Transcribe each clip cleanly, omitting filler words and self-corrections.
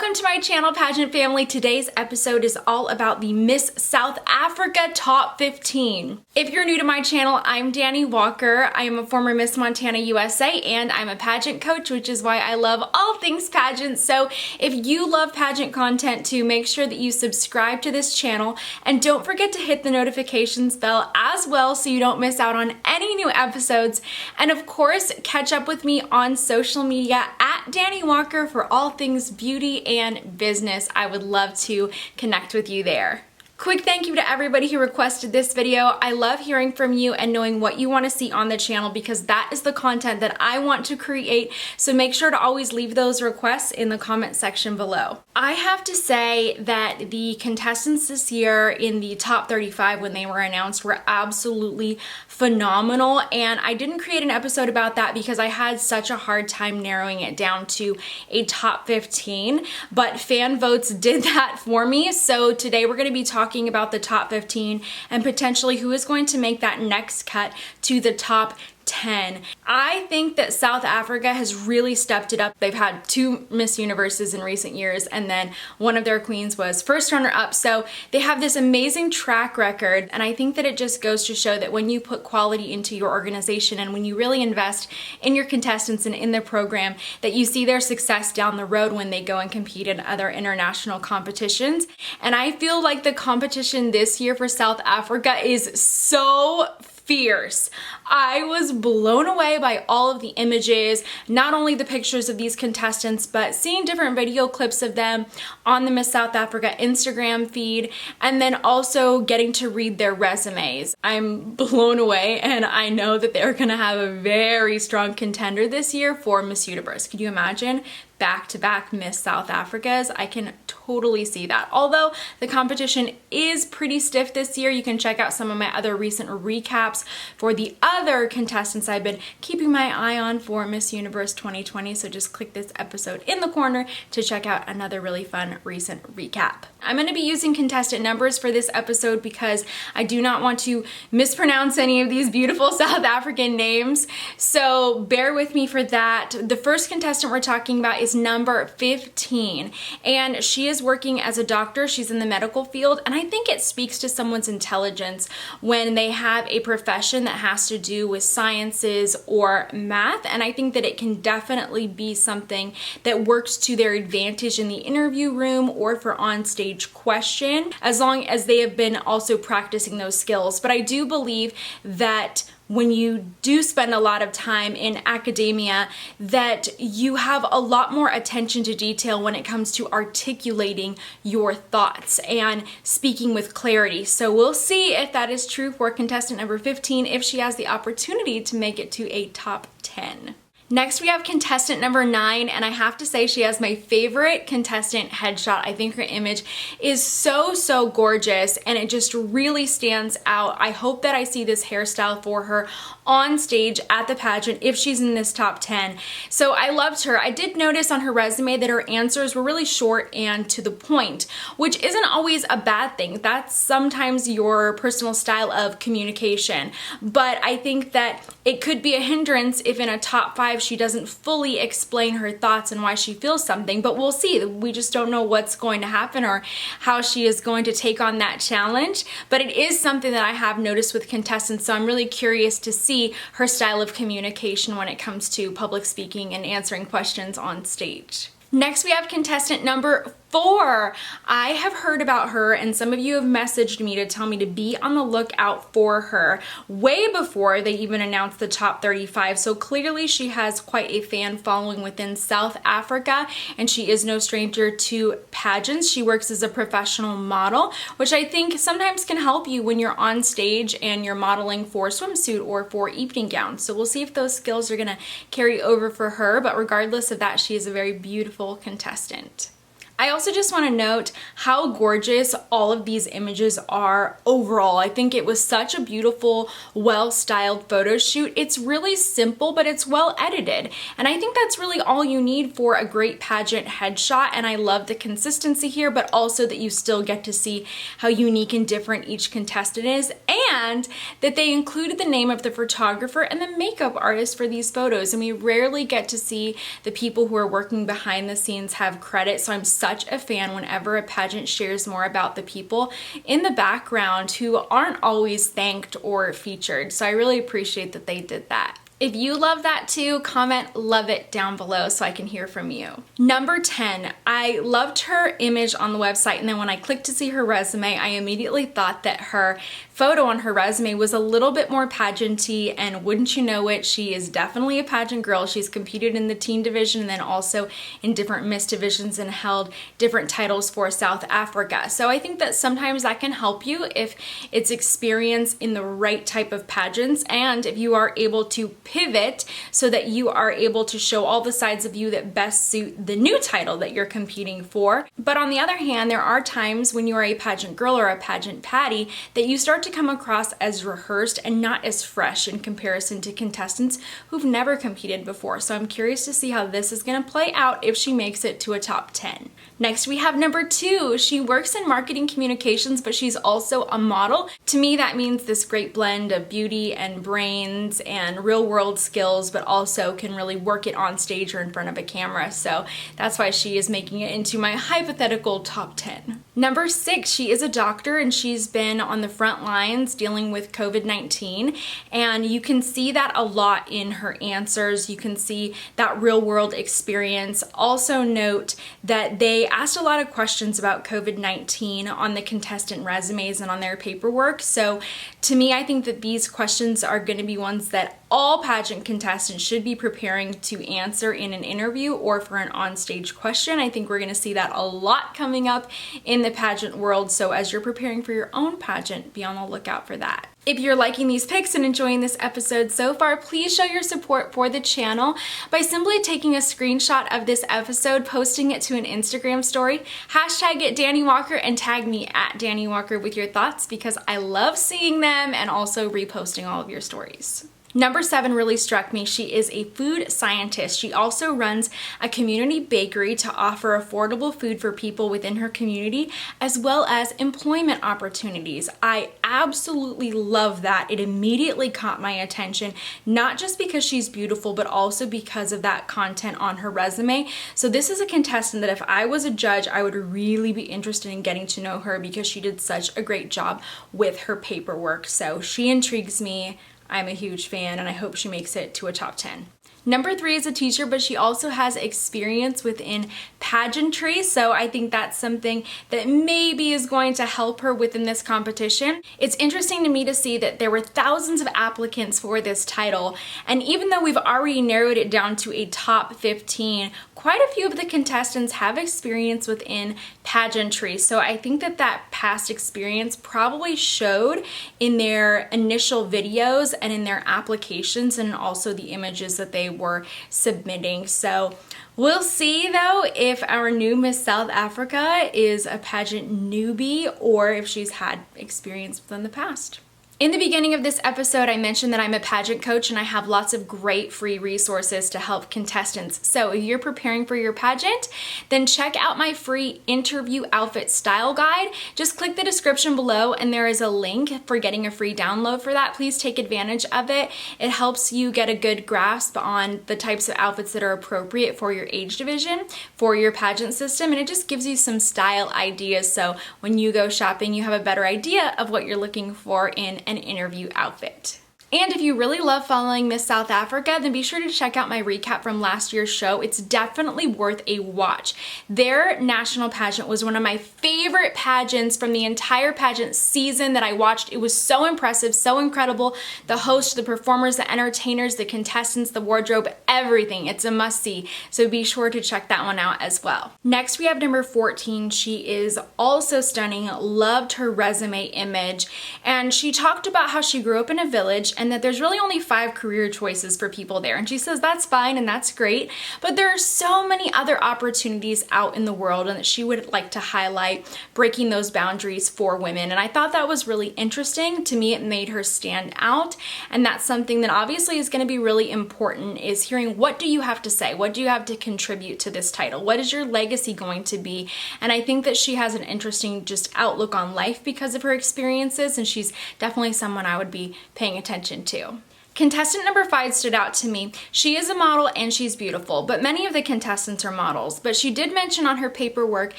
Welcome to my channel, pageant family. Today's episode is all about the Miss South Africa Top 15. If you're new to my channel, I'm Dani Walker. I am a former Miss Montana USA and I'm a pageant coach, which is why I love all things pageants. So if you love pageant content too, make sure that you subscribe to this channel and don't forget to hit the notifications bell as well so you don't miss out on any new episodes. And of course, catch up with me on social media at Dani Walker for all things beauty and business. I would love to connect with you there. Quick thank you to everybody who requested this video. I love hearing from you and knowing what you want to see on the channel because that is the content that I want to create. So make sure to always leave those requests in the comment section below. I have to say that the contestants this year in the top 35 when they were announced were absolutely phenomenal, and I didn't create an episode about that because I had such a hard time narrowing it down to a top 15, but fan votes did that for me. So today we're going to be talking about the top 15 and potentially who is going to make that next cut to the top 10. I think that South Africa has really stepped it up. They've had 2 Miss Universes in recent years, and then one of their queens was first runner-up. So they have this amazing track record, and I think that it just goes to show that when you put quality into your organization and when you really invest in your contestants and in the program, that you see their success down the road when they go and compete in other international competitions. And I feel like the competition this year for South Africa is so fierce. I was blown away by all of the images, not only the pictures of these contestants, but seeing different video clips of them on the Miss South Africa Instagram feed, and then also getting to read their resumes. I'm blown away, and I know that they're gonna have a very strong contender this year for Miss Universe. Could you imagine? Back-to-back Miss South Africas. I can totally see that. Although the competition is pretty stiff this year, you can check out some of my other recent recaps for the other contestants I've been keeping my eye on for Miss Universe 2020. So just click this episode in the corner to check out another really fun recent recap. I'm going to be using contestant numbers for this episode because I do not want to mispronounce any of these beautiful South African names. So bear with me for that. The first contestant we're talking about is number 15, and she is working as a doctor. She's in the medical field, and I think it speaks to someone's intelligence when they have a profession that has to do with sciences or math, and I think that it can definitely be something that works to their advantage in the interview room or for on-stage question, as long as they have been also practicing those skills. But I do believe that when you do spend a lot of time in academia, that you have a lot more attention to detail when it comes to articulating your thoughts and speaking with clarity. So we'll see if that is true for contestant number 15, if she has the opportunity to make it to a top 10. Next, we have contestant number 9, and I have to say she has my favorite contestant headshot. I think her image is so gorgeous, and it just really stands out. I hope that I see this hairstyle for her on stage at the pageant if she's in this top 10. So I loved her. I did notice on her resume that her answers were really short and to the point, which isn't always a bad thing. That's sometimes your personal style of communication. But I think that it could be a hindrance if in a top 5 she doesn't fully explain her thoughts and why she feels something, but we'll see. We just don't know what's going to happen or how she is going to take on that challenge. But it is something that I have noticed with contestants, so I'm really curious to see her style of communication when it comes to public speaking and answering questions on stage. Next, we have contestant number 4. I have heard about her, and some of you have messaged me to tell me to be on the lookout for her way before they even announced the top 35. So clearly she has quite a fan following within South Africa, and she is no stranger to pageants. She works as a professional model, which I think sometimes can help you when you're on stage and you're modeling for swimsuit or for evening gowns. So we'll see if those skills are gonna carry over for her, but regardless of that, she is a very beautiful contestant. I also just want to note how gorgeous all of these images are overall. I think it was such a beautiful, well-styled photo shoot. It's really simple, but it's well edited. And I think that's really all you need for a great pageant headshot. And I love the consistency here, but also that you still get to see how unique and different each contestant is, and that they included the name of the photographer and the makeup artist for these photos. And we rarely get to see the people who are working behind the scenes have credit. So I'm so such a fan whenever a pageant shares more about the people in the background who aren't always thanked or featured. So I really appreciate that they did that. If you love that too, comment "love it" down below so I can hear from you. Number 10, I loved her image on the website, and then when I clicked to see her resume, I immediately thought that her photo on her resume was a little bit more pageanty, and wouldn't you know it, she is definitely a pageant girl. She's competed in the teen division and then also in different Miss divisions and held different titles for South Africa. So I think that sometimes that can help you if it's experience in the right type of pageants, and if you are able to pivot so that you are able to show all the sides of you that best suit the new title that you're competing for. But on the other hand, there are times when you are a pageant girl or a pageant patty that you start to come across as rehearsed and not as fresh in comparison to contestants who've never competed before. So I'm curious to see how this is going to play out if she makes it to a top 10. Next, we have number 2. She works in marketing communications, but she's also a model. To me, that means this great blend of beauty and brains and real world skills, but also can really work it on stage or in front of a camera. So that's why she is making it into my hypothetical top 10. Number 6, she is a doctor and she's been on the front lines dealing with COVID-19. And you can see that a lot in her answers. You can see that real world experience. Also note that they asked a lot of questions about COVID-19 on the contestant resumes and on their paperwork. So to me, I think that these questions are going to be ones that all pageant contestants should be preparing to answer in an interview or for an onstage question. I think we're going to see that a lot coming up in the pageant world. So as you're preparing for your own pageant, be on the lookout for that. If you're liking these picks and enjoying this episode so far, please show your support for the channel by simply taking a screenshot of this episode, posting it to an Instagram story, hashtag it Dani Walker, and tag me at Dani Walker with your thoughts, because I love seeing them and also reposting all of your stories. Number 7 really struck me. She is a food scientist. She also runs a community bakery to offer affordable food for people within her community, as well as employment opportunities. I absolutely love that. It immediately caught my attention, not just because she's beautiful, but also because of that content on her resume. So this is a contestant that if I was a judge, I would really be interested in getting to know her because she did such a great job with her paperwork. So she intrigues me. I'm a huge fan and I hope she makes it to a top 10. Number 3 is a teacher, but she also has experience within pageantry, so I think that's something that maybe is going to help her within this competition. It's interesting to me to see that there were thousands of applicants for this title, and even though we've already narrowed it down to a top 15, quite a few of the contestants have experience within pageantry, so I think that that past experience probably showed in their initial videos and in their applications and also the images that they were submitting. So we'll see though if our new Miss South Africa is a pageant newbie or if she's had experience within the past. In the beginning of this episode, I mentioned that I'm a pageant coach and I have lots of great free resources to help contestants. So if you're preparing for your pageant, then check out my free interview outfit style guide. Just click the description below and there is a link for getting a free download for that. Please take advantage of it. It helps you get a good grasp on the types of outfits that are appropriate for your age division, for your pageant system, and it just gives you some style ideas. So when you go shopping, you have a better idea of what you're looking for in an interview outfit. And if you really love following Miss South Africa, then be sure to check out my recap from last year's show. It's definitely worth a watch. Their national pageant was one of my favorite pageants from the entire pageant season that I watched. It was so impressive, so incredible. The hosts, the performers, the entertainers, the contestants, the wardrobe, everything. It's a must-see. So be sure to check that one out as well. Next, we have number 14. She is also stunning. Loved her resume image. And she talked about how she grew up in a village and that there's really only 5 career choices for people there. And she says that's fine and that's great, but there are so many other opportunities out in the world and that she would like to highlight breaking those boundaries for women. And I thought that was really interesting. To me, it made her stand out. And that's something that obviously is going to be really important, is hearing what do you have to say? What do you have to contribute to this title? What is your legacy going to be? And I think that she has an interesting just outlook on life because of her experiences, and she's definitely someone I would be paying attention to. Contestant number 5 stood out to me. She is a model and she's beautiful, but many of the contestants are models. But she did mention on her paperwork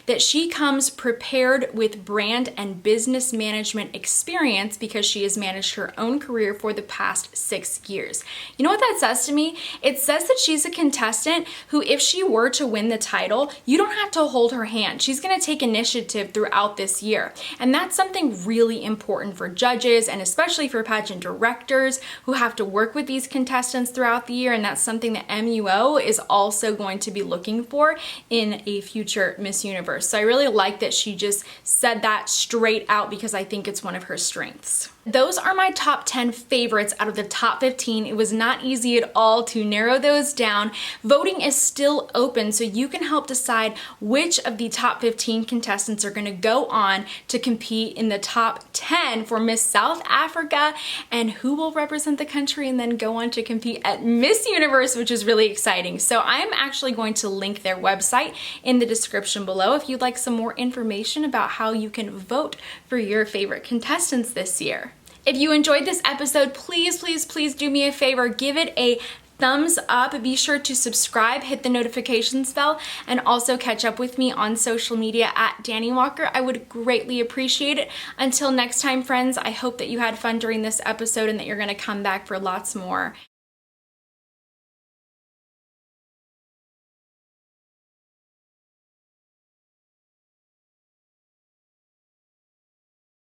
that she comes prepared with brand and business management experience because she has managed her own career for the past 6 years. You know what that says to me? It says that she's a contestant who, if she were to win the title, you don't have to hold her hand. She's gonna take initiative throughout this year. And that's something really important for judges and especially for pageant directors who have to work with these contestants throughout the year, and that's something that MUO is also going to be looking for in a future Miss Universe. So I really like that she just said that straight out because I think it's one of her strengths. Those are my top 10 favorites out of the top 15. It was not easy at all to narrow those down. Voting is still open, so you can help decide which of the top 15 contestants are going to go on to compete in the top 10 for Miss South Africa and who will represent the country and then go on to compete at Miss Universe, which is really exciting. So I'm actually going to link their website in the description below if you'd like some more information about how you can vote for your favorite contestants this year. If you enjoyed this episode, please, please, please do me a favor, give it a thumbs up. Be sure to subscribe, hit the notifications bell, and also catch up with me on social media at Dani Walker. I would greatly appreciate it. Until next time, friends, I hope that you had fun during this episode and that you're gonna come back for lots more.